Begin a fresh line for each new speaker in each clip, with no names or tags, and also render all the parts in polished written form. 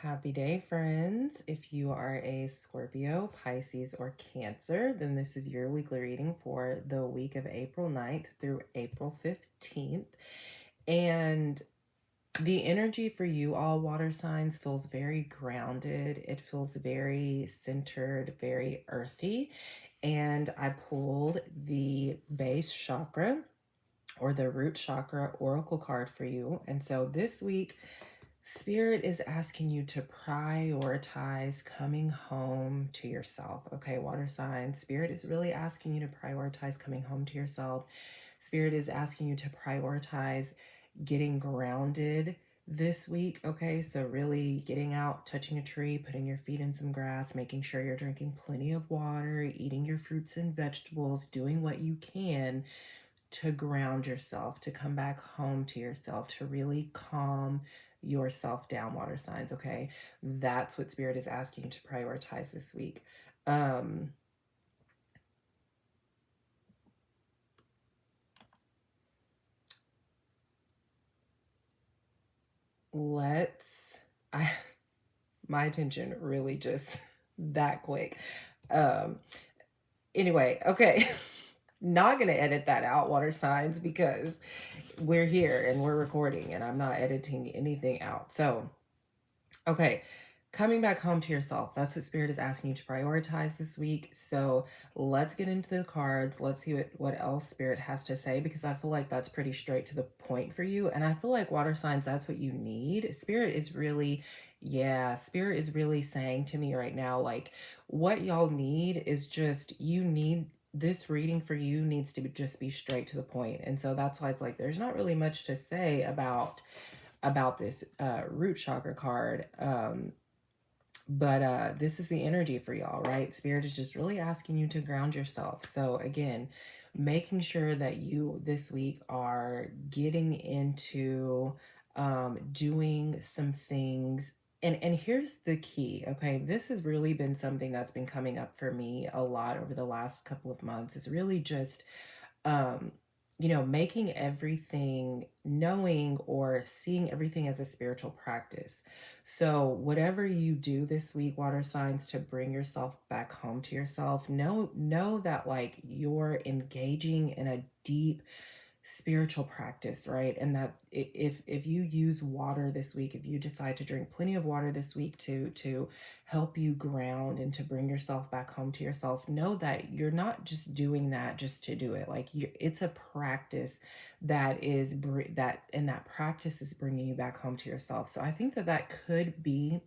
Happy day, friends. If you are a Scorpio, Pisces, or Cancer, then this is your weekly reading for the week of April 9th through April 15th. And the energy for you all water signs feels very grounded. It feels very centered, very earthy. And I pulled the base chakra or the root chakra oracle card for you. And so this week, Spirit is asking you to prioritize coming home to yourself. Okay, water signs. Spirit is really asking you to prioritize coming home to yourself. Spirit is asking you to prioritize getting grounded this week. Okay, so really getting out, touching a tree, putting your feet in some grass, making sure you're drinking plenty of water, eating your fruits and vegetables, doing what you can to ground yourself, to come back home to yourself, to really calm yourself down, water signs. Okay, that's what Spirit is asking you to prioritize this week. Let's I my attention really just that quick. um anyway, okay. Not gonna edit that out, water signs, because we're here and we're recording and I'm not editing anything out. So okay, coming back home to yourself. That's what Spirit is asking you to prioritize this week. So let's get into the cards. Let's see what else Spirit has to say, because I feel like that's pretty straight to the point for you. And I feel like water signs, that's what you need. Spirit is really, yeah, Spirit is really saying to me right now, like, what y'all need is just, you need this reading for you needs to just be straight to the point. And so that's why it's like there's not really much to say about this root chakra card. But this is the energy for y'all, right? Spirit is just really asking you to ground yourself. So again, making sure that you this week are getting into doing some things. And here's the key, okay? This has really been something that's been coming up for me a lot over the last couple of months. It's really just um making everything, knowing or seeing everything as a spiritual practice. So whatever you do this week, water signs, to bring yourself back home to yourself, know that like you're engaging in a deep spiritual practice, right? And that if you use water this week, if you decide to drink plenty of water this week to help you ground and to bring yourself back home to yourself, know that you're not just doing that just to do it. Like it's a practice that is that practice is bringing you back home to yourself. So I think that could be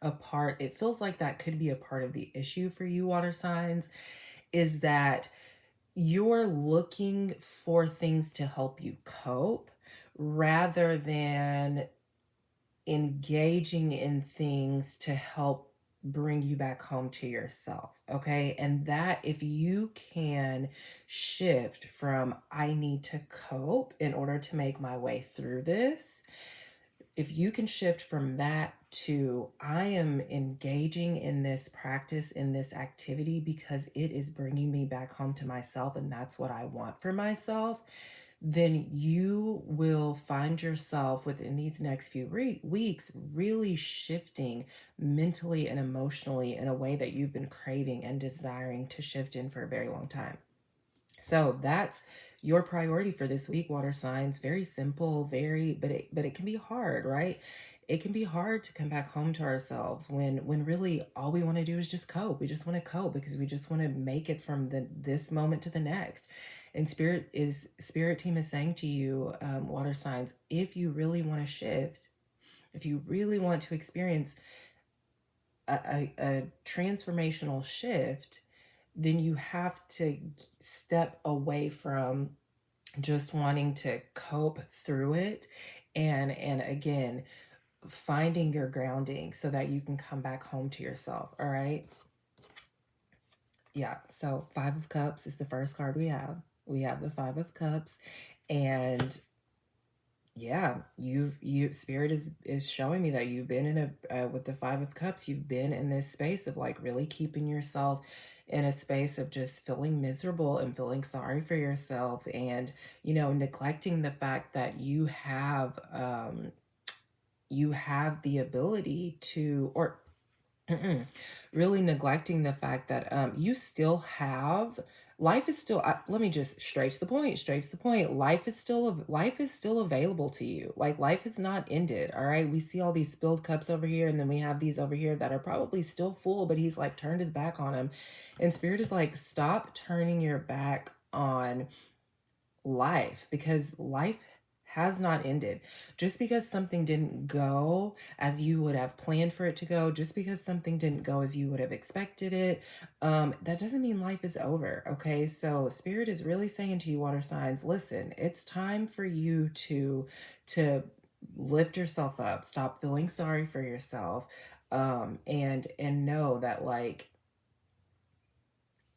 a part, it feels like that could be a part of the issue for you, water signs, is that you're looking for things to help you cope rather than engaging in things to help bring you back home to yourself. Okay. And that if you can shift from I need to cope in order to make my way through this, if you can shift from that to I am engaging in this practice, in this activity, because it is bringing me back home to myself and that's what I want for myself, then you will find yourself within these next few weeks really shifting mentally and emotionally in a way that you've been craving and desiring to shift in for a very long time. So that's your priority for this week, water signs. Very simple, but it can be hard, right? It can be hard to come back home to ourselves when really all we want to do is just cope. We just want to cope because we just want to make it from this moment to the next. And spirit team is saying to you, water signs, if you really want to shift, if you really want to experience a transformational shift, then you have to step away from just wanting to cope through it, and again finding your grounding so that you can come back home to yourself. All right. Yeah, so Five of Cups is the first card we have the Five of Cups. And yeah, you spirit is showing me that you've been in a with the Five of Cups, you've been in this space of like really keeping yourself in a space of just feeling miserable and feeling sorry for yourself, and neglecting the fact that you have you have the ability to, or really neglecting the fact that you still have, life is still, let me just straight to the point, life is still available to you. Like, life is not ended. All right, we see all these spilled cups over here, and then we have these over here that are probably still full, but he's like turned his back on him. And Spirit is like, stop turning your back on life, because life has not ended. Just because something didn't go as you would have planned for it to go, just because something didn't go as you would have expected it, that doesn't mean life is over. Okay, so Spirit is really saying to you, water signs, listen, it's time for you to lift yourself up, stop feeling sorry for yourself, and know that, like,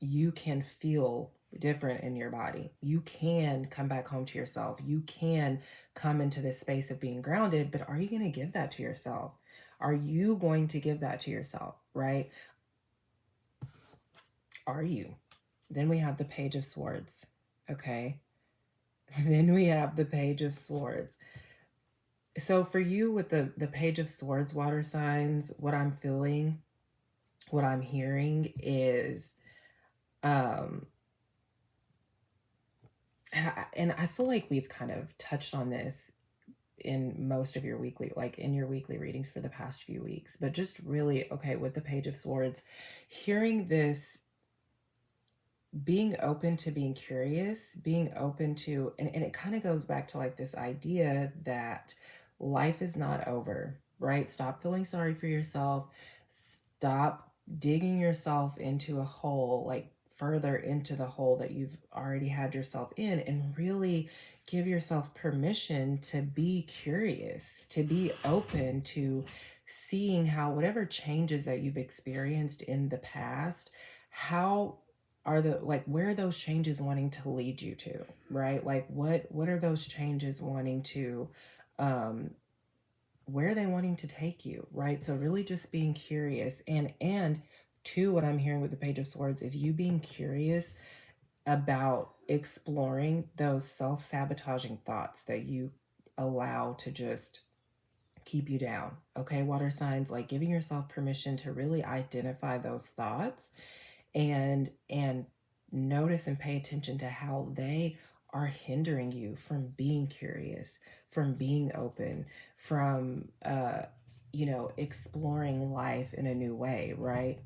you can feel different in your body. You can come back home to yourself. You can come into this space of being grounded, but are you going to give that to yourself? Are you going to give that to yourself, right? Are you? Then we have the Page of Swords, okay? Then we have the Page of Swords. So for you with the Page of Swords, water signs, what I'm feeling, what I'm hearing is um and I feel like we've kind of touched on this in most of your weekly, like in your weekly readings for the past few weeks, but just really, okay, with the Page of Swords, hearing this, being open to being curious, being open to, and it kind of goes back to like this idea that life is not over, right? Stop feeling sorry for yourself. Stop digging yourself into a hole, like further into the hole that you've already had yourself in, and really give yourself permission to be curious, to be open to seeing how whatever changes that you've experienced in the past, how are the, like, where are those changes wanting to lead you to, right? Like, what are those changes wanting to, um where are they wanting to take you, right? So really just being curious, and two, what I'm hearing with the Page of Swords is you being curious about exploring those self-sabotaging thoughts that you allow to just keep you down. Okay, water signs, like giving yourself permission to really identify those thoughts, and notice and pay attention to how they are hindering you from being curious, from being open, from exploring life in a new way, right?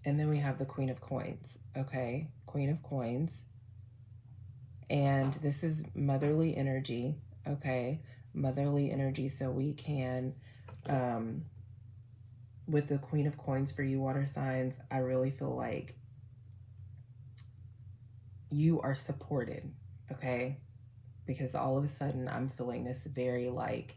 And then we have the Queen of Coins. Okay, Queen of Coins, and this is motherly energy. Okay, motherly energy. So we can, with the Queen of Coins for you water signs, I really feel like you are supported, okay? Because all of a sudden I'm feeling this very, like,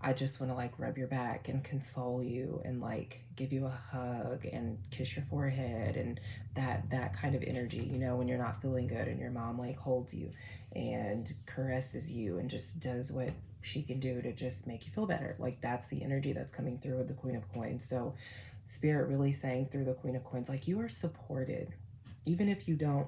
I just want to like rub your back and console you and like give you a hug and kiss your forehead, and that kind of energy, when you're not feeling good and your mom like holds you and caresses you and just does what she can do to just make you feel better. Like, that's the energy that's coming through with the Queen of Coins. So Spirit really saying through the Queen of Coins, like, you are supported, even if you don't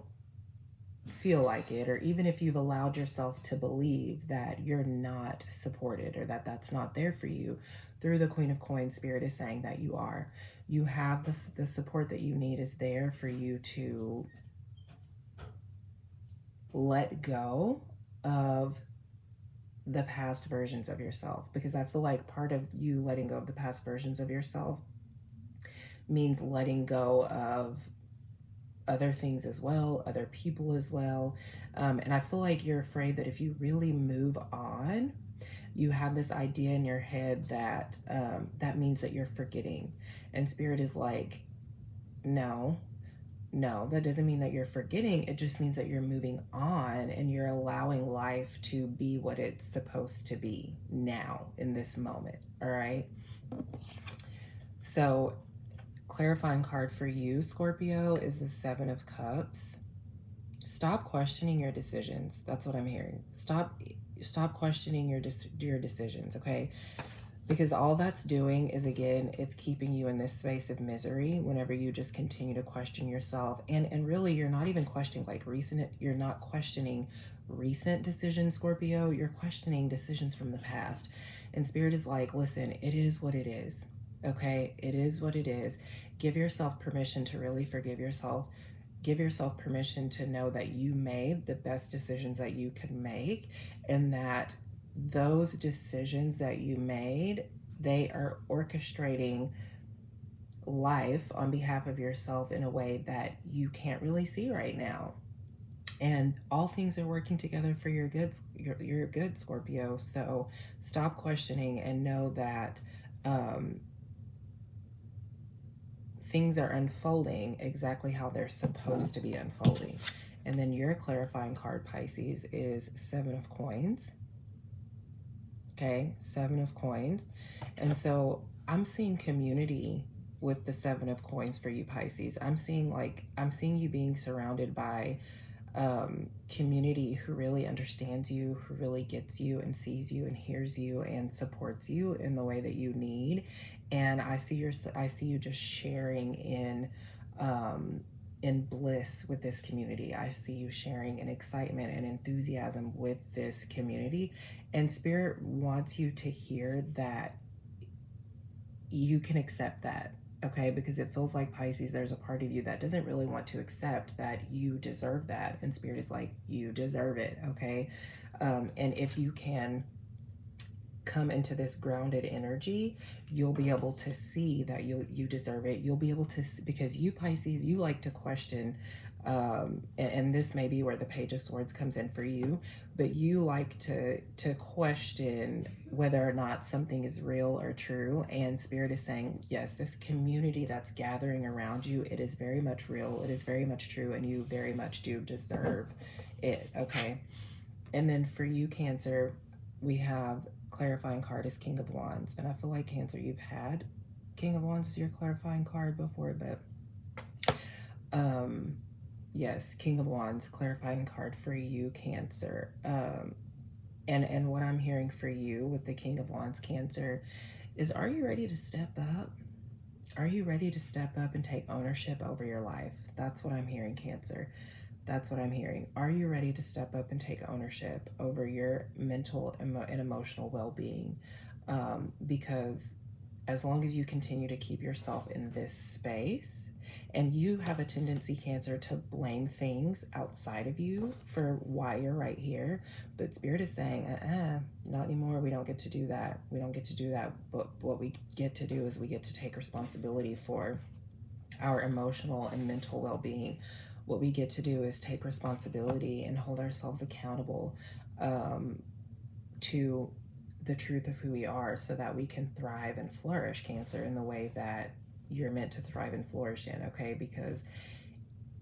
feel like it, or even if you've allowed yourself to believe that you're not supported or that that's not there for you. Through the Queen of Coins, Spirit is saying that you are. You have the support that you need is there for you to let go of the past versions of yourself, because I feel like part of you letting go of the past versions of yourself means letting go of other things as well, other people as well. And I feel like you're afraid that if you really move on, you have this idea in your head that that means that you're forgetting. And Spirit is like, no, no, that doesn't mean that you're forgetting. It just means that you're moving on and you're allowing life to be what it's supposed to be now in this moment. All right. So, clarifying card for you, Scorpio, is the Seven of Cups. Stop questioning your decisions. That's what I'm hearing. Stop questioning your decisions, okay? Because all that's doing is, again, it's keeping you in this space of misery whenever you just continue to question yourself. And really, you're not even questioning like you're not questioning recent decisions, Scorpio. You're questioning decisions from the past. And Spirit is like, listen, it is what it is. Okay? It is what it is. Give yourself permission to really forgive yourself. Give yourself permission to know that you made the best decisions that you could make, and that those decisions that you made, they are orchestrating life on behalf of yourself in a way that you can't really see right now. And all things are working together for your good, your good, Scorpio. So stop questioning and know that things are unfolding exactly how they're supposed to be unfolding. And then your clarifying card, Pisces, is Seven of Coins. Okay, Seven of Coins. And so I'm seeing community with the Seven of Coins for you, Pisces. I'm seeing you being surrounded by community who really understands you, who really gets you and sees you and hears you and supports you in the way that you need. And I see you just sharing in bliss with this community. I see you sharing in excitement and enthusiasm with this community. And Spirit wants you to hear that you can accept that, okay? Because it feels like, Pisces, there's a part of you that doesn't really want to accept that you deserve that. And Spirit is like, you deserve it, okay? And if you can come into this grounded energy, you'll be able to see that you deserve it. You'll be able to, because you, Pisces, you like to question, and this may be where the Page of Swords comes in for you, but you like to question whether or not something is real or true. And Spirit is saying, yes, this community that's gathering around you, it is very much real, it is very much true, and you very much do deserve it, okay? And then for you, Cancer, we have clarifying card is King of Wands. And I feel like, Cancer, you've had King of Wands as your clarifying card before, but yes, King of Wands, clarifying card for you, Cancer. And what I'm hearing for you with the King of Wands, Cancer, is, are you ready to step up? Are you ready to step up and take ownership over your life? That's what I'm hearing, Cancer. That's what I'm hearing. Are you ready to step up and take ownership over your mental and emotional well-being? Because as long as you continue to keep yourself in this space, and you have a tendency, Cancer, to blame things outside of you for why you're right here. But Spirit is saying, not anymore. We don't get to do that. We don't get to do that. But what we get to do is we get to take responsibility for our emotional and mental well-being. What we get to do is take responsibility and hold ourselves accountable to the truth of who we are, so that we can thrive and flourish, Cancer, in the way that you're meant to thrive and flourish in, okay? Because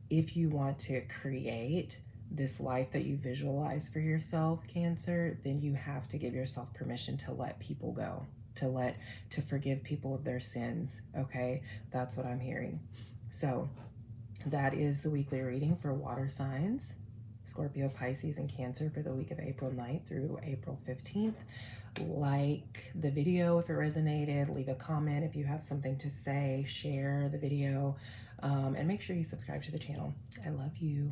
if you want to create this life that you visualize for yourself, Cancer, then you have to give yourself permission to let people go, to forgive people of their sins, okay? That's what I'm hearing. So that is the weekly reading for water signs, Scorpio, Pisces, and Cancer for the week of April 9th through April 15th. Like the video if it resonated, leave a comment if you have something to say, share the video, and make sure you subscribe to the channel. I love you.